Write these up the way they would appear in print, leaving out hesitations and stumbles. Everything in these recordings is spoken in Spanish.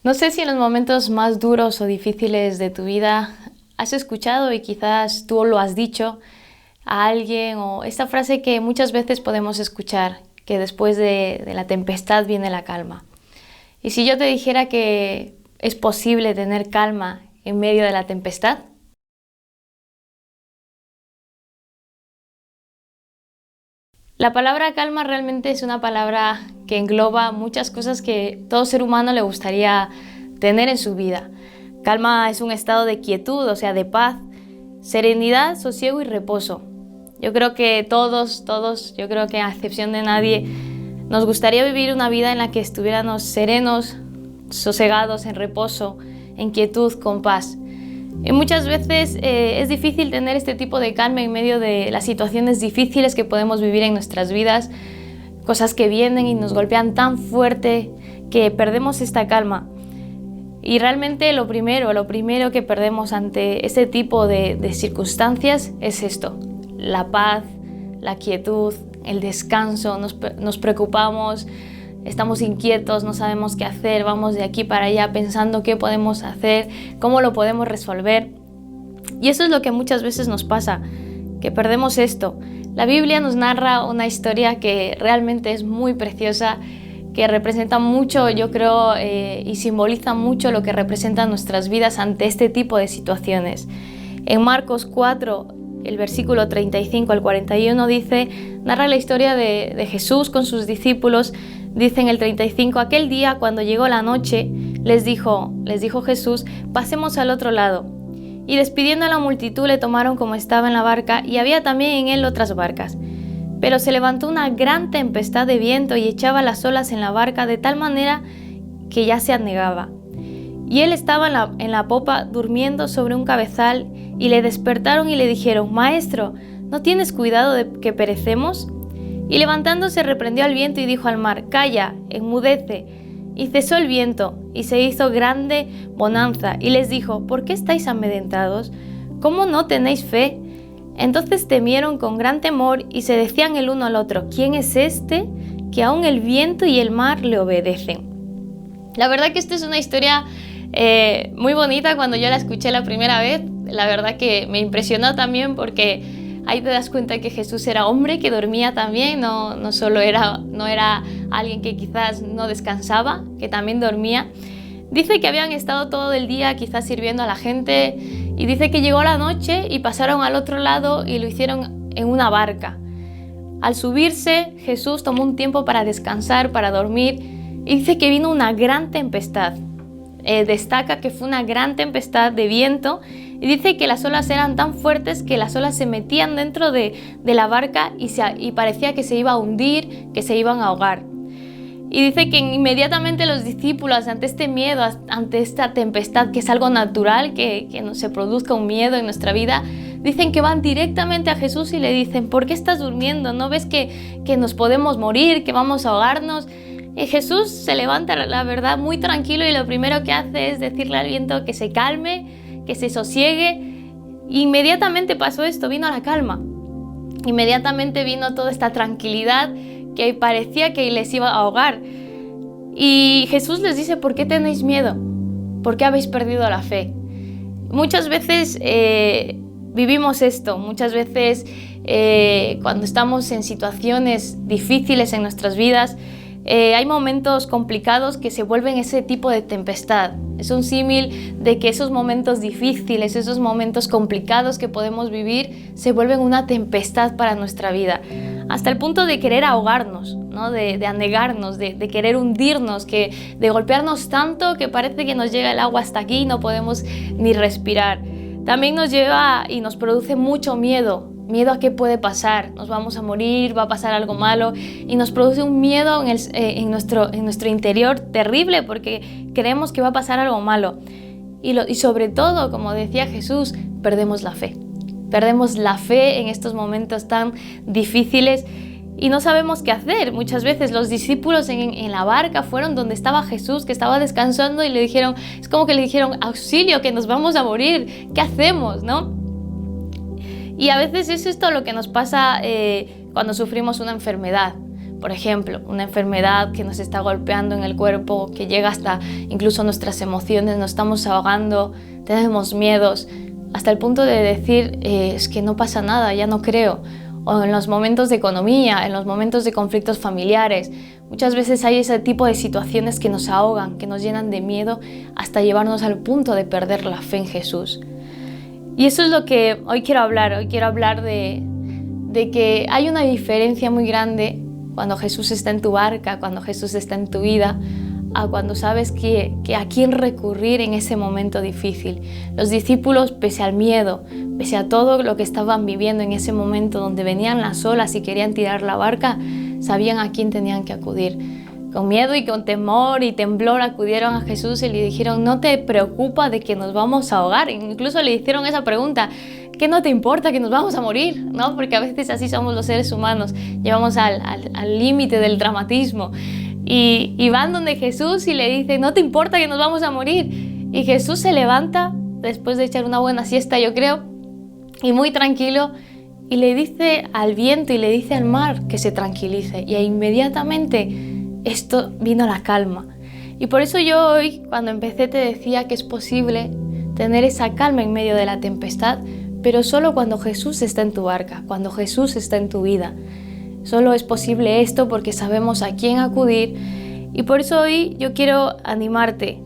No sé si en los momentos más duros o difíciles de tu vida has escuchado y quizás tú lo has dicho a alguien, o esta frase que muchas veces podemos escuchar, que después de la tempestad viene la calma. Y si yo te dijera que es posible tener calma en medio de la tempestad. La palabra calma realmente es una palabra que engloba muchas cosas que todo ser humano le gustaría tener en su vida. Calma es un estado de quietud, o sea, de paz, serenidad, sosiego y reposo. Yo creo que todos, yo creo que a excepción de nadie, nos gustaría vivir una vida en la que estuviéramos serenos, sosegados, en reposo, en quietud, con paz. Y muchas veces es difícil tener este tipo de calma en medio de las situaciones difíciles que podemos vivir en nuestras vidas, cosas que vienen y nos golpean tan fuerte que perdemos esta calma. Y realmente lo primero que perdemos ante este tipo de circunstancias es esto: la paz, la quietud, el descanso. Nos preocupamos, estamos inquietos, no sabemos qué hacer, vamos de aquí para allá pensando qué podemos hacer, cómo lo podemos resolver. Y eso es lo que muchas veces nos pasa, que perdemos esto. La Biblia nos narra una historia que realmente es muy preciosa, que representa mucho, yo creo, y simboliza mucho lo que representan nuestras vidas ante este tipo de situaciones. En Marcos 4, el versículo 35 al 41 narra la historia de Jesús con sus discípulos. Dice en el 35, aquel día cuando llegó la noche, les dijo Jesús, pasemos al otro lado. Y despidiendo a la multitud le tomaron como estaba en la barca, y había también en él otras barcas. Pero se levantó una gran tempestad de viento y echaba las olas en la barca de tal manera que ya se anegaba. Y él estaba en la popa durmiendo sobre un cabezal, y le despertaron y le dijeron, Maestro, ¿no tienes cuidado de que perecemos? Y levantándose reprendió al viento y dijo al mar, calla, enmudece. Y cesó el viento, y se hizo grande bonanza, y les dijo, ¿por qué estáis amedrentados? ¿Cómo no tenéis fe? Entonces temieron con gran temor, y se decían el uno al otro, ¿quién es este que aun el viento y el mar le obedecen? La verdad que esta es una historia muy bonita. Cuando yo la escuché la primera vez, la verdad que me impresionó también, porque ahí te das cuenta que Jesús era hombre, que dormía también, no era alguien que quizás no descansaba, que también dormía. Dice que habían estado todo el día quizás sirviendo a la gente, y dice que llegó la noche y pasaron al otro lado y lo hicieron en una barca. Al subirse, Jesús tomó un tiempo para descansar, para dormir, y dice que vino una gran tempestad. Destaca que fue una gran tempestad de viento, y dice que las olas eran tan fuertes que las olas se metían dentro de la barca y parecía que se iba a hundir, que se iban a ahogar. Y dice que inmediatamente los discípulos, ante este miedo, ante esta tempestad, que es algo natural, que se produzca un miedo en nuestra vida, dicen que van directamente a Jesús y le dicen, ¿por qué estás durmiendo? ¿No ves que nos podemos morir, que vamos a ahogarnos? Y Jesús se levanta, la verdad, muy tranquilo, y lo primero que hace es decirle al viento que se calme, que se sosiegue. Inmediatamente pasó esto, vino la calma. Inmediatamente vino toda esta tranquilidad que parecía que les iba a ahogar. Y Jesús les dice, ¿por qué tenéis miedo? ¿Por qué habéis perdido la fe? Muchas veces vivimos esto, muchas veces cuando estamos en situaciones difíciles en nuestras vidas, hay momentos complicados que se vuelven ese tipo de tempestad. Es un símil de que esos momentos difíciles, esos momentos complicados que podemos vivir, se vuelven una tempestad para nuestra vida, hasta el punto de querer ahogarnos, ¿no? de anegarnos, de querer hundirnos, de golpearnos tanto que parece que nos llega el agua hasta aquí y no podemos ni respirar. También nos lleva y nos produce mucho miedo a qué puede pasar, nos vamos a morir, va a pasar algo malo, y nos produce un miedo en nuestro interior terrible, porque creemos que va a pasar algo malo. Y sobre todo, como decía Jesús, perdemos la fe. Perdemos la fe en estos momentos tan difíciles y no sabemos qué hacer. Muchas veces los discípulos en la barca fueron donde estaba Jesús, que estaba descansando, y le dijeron, es como que le dijeron, auxilio, que nos vamos a morir, ¿qué hacemos, no? Y a veces es esto lo que nos pasa cuando sufrimos una enfermedad. Por ejemplo, una enfermedad que nos está golpeando en el cuerpo, que llega hasta incluso nuestras emociones, nos estamos ahogando, tenemos miedos, hasta el punto de decir, es que no pasa nada, ya no creo. O en los momentos de economía, en los momentos de conflictos familiares. Muchas veces hay ese tipo de situaciones que nos ahogan, que nos llenan de miedo, hasta llevarnos al punto de perder la fe en Jesús. Y eso es lo que hoy quiero hablar. Hoy quiero hablar de que hay una diferencia muy grande cuando Jesús está en tu barca, cuando Jesús está en tu vida, a cuando sabes que a quién recurrir en ese momento difícil. Los discípulos, pese al miedo, pese a todo lo que estaban viviendo en ese momento donde venían las olas y querían tirar la barca, sabían a quién tenían que acudir. Con miedo y con temor y temblor acudieron a Jesús y le dijeron, no te preocupa de que nos vamos a ahogar. Incluso le hicieron esa pregunta, ¿qué no te importa que nos vamos a morir? ¿No? Porque a veces así somos los seres humanos, llevamos al límite del dramatismo. Y van donde Jesús y le dicen, ¿no te importa que nos vamos a morir? Y Jesús se levanta, después de echar una buena siesta, yo creo, y muy tranquilo, y le dice al viento y le dice al mar que se tranquilice. Y inmediatamente esto vino la calma. Y por eso yo hoy, cuando empecé, te decía que es posible tener esa calma en medio de la tempestad, pero solo cuando Jesús está en tu barca, cuando Jesús está en tu vida. Solo es posible esto porque sabemos a quién acudir. Y por eso hoy yo quiero animarte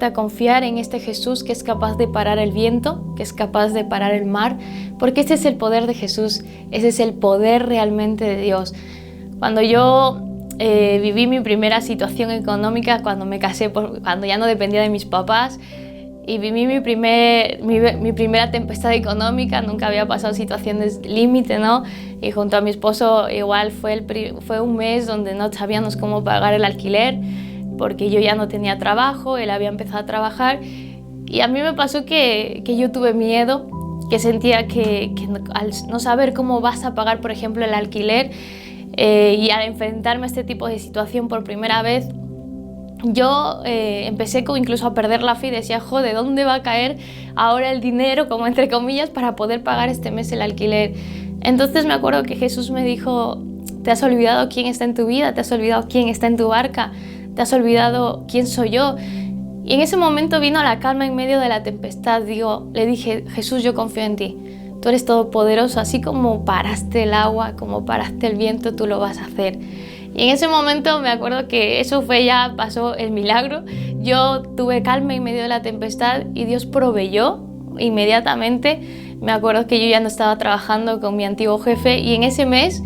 a confiar en este Jesús que es capaz de parar el viento, que es capaz de parar el mar, porque ese es el poder de Jesús, ese es el poder realmente de Dios. Cuando yo viví mi primera situación económica, cuando me casé, cuando ya no dependía de mis papás, y viví mi primera tempestad económica, nunca había pasado situaciones límite, ¿no? Y junto a mi esposo igual fue un mes donde no sabíamos cómo pagar el alquiler, porque yo ya no tenía trabajo, él había empezado a trabajar, y a mí me pasó que yo tuve miedo, que sentía que al no saber cómo vas a pagar, por ejemplo, el alquiler, y al enfrentarme a este tipo de situación por primera vez, yo empecé incluso a perder la fe y decía, ¿de dónde va a caer ahora el dinero, como entre comillas, para poder pagar este mes el alquiler? Entonces me acuerdo que Jesús me dijo, ¿te has olvidado quién está en tu vida? ¿Te has olvidado quién está en tu barca? ¿Te has olvidado quién soy yo? Y en ese momento vino la calma en medio de la tempestad. Le dije, Jesús, yo confío en ti. Tú eres todopoderoso, así como paraste el agua, como paraste el viento, tú lo vas a hacer. Y en ese momento me acuerdo que pasó el milagro. Yo tuve calma en medio de la tempestad y Dios proveyó inmediatamente. Me acuerdo que yo ya no estaba trabajando con mi antiguo jefe y en ese mes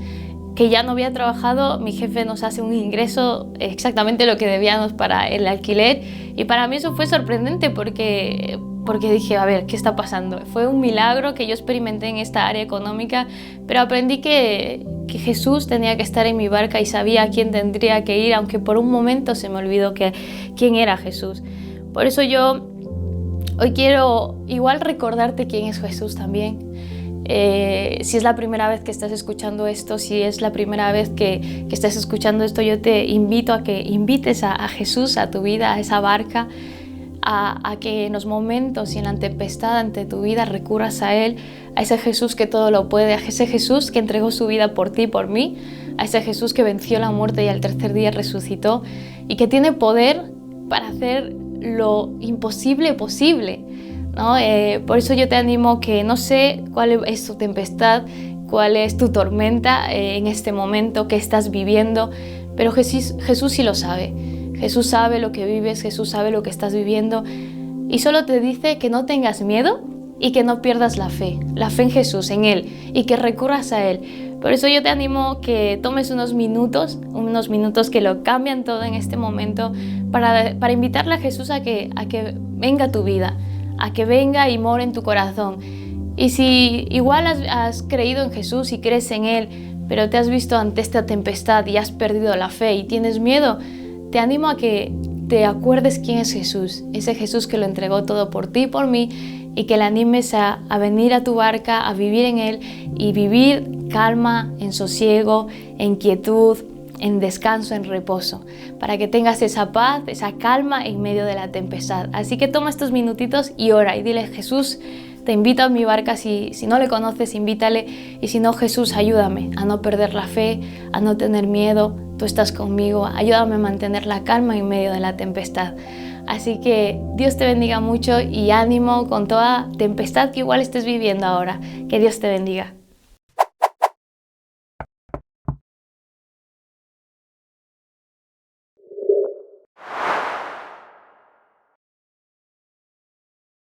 que ya no había trabajado, mi jefe nos hace un ingreso exactamente lo que debíamos para el alquiler. Y para mí eso fue sorprendente porque dije, a ver, ¿qué está pasando? Fue un milagro que yo experimenté en esta área económica, pero aprendí que Jesús tenía que estar en mi barca y sabía a quién tendría que ir, aunque por un momento se me olvidó quién era Jesús. Por eso yo hoy quiero igual recordarte quién es Jesús también. Si es la primera vez que estás escuchando esto, si es la primera vez que estás escuchando esto, yo te invito a que invites a Jesús a tu vida, a esa barca, a que en los momentos y en la tempestad ante tu vida recurras a Él, a ese Jesús que todo lo puede, a ese Jesús que entregó su vida por ti y por mí, a ese Jesús que venció la muerte y al tercer día resucitó y que tiene poder para hacer lo imposible posible, ¿no? Por eso yo te animo que no sé cuál es tu tempestad, cuál es tu tormenta en este momento que estás viviendo, pero Jesús sí lo sabe. Jesús sabe lo que vives, Jesús sabe lo que estás viviendo y solo te dice que no tengas miedo y que no pierdas la fe en Jesús, en Él, y que recurras a Él. Por eso yo te animo que tomes unos minutos que lo cambian todo en este momento para invitarle a Jesús a que venga a tu vida, a que venga y more en tu corazón. Y si igual has creído en Jesús y crees en Él, pero te has visto ante esta tempestad y has perdido la fe y tienes miedo, te animo a que te acuerdes quién es Jesús, ese Jesús que lo entregó todo por ti y por mí, y que le animes a venir a tu barca, a vivir en Él y vivir calma, en sosiego, en quietud, en descanso, en reposo, para que tengas esa paz, esa calma en medio de la tempestad. Así que toma estos minutitos y ora y dile, Jesús, te invito a mi barca. Si no le conoces, invítale. Y si no, Jesús, ayúdame a no perder la fe, a no tener miedo. Tú estás conmigo, ayúdame a mantener la calma en medio de la tempestad. Así que Dios te bendiga mucho y ánimo con toda tempestad que igual estés viviendo ahora. Que Dios te bendiga.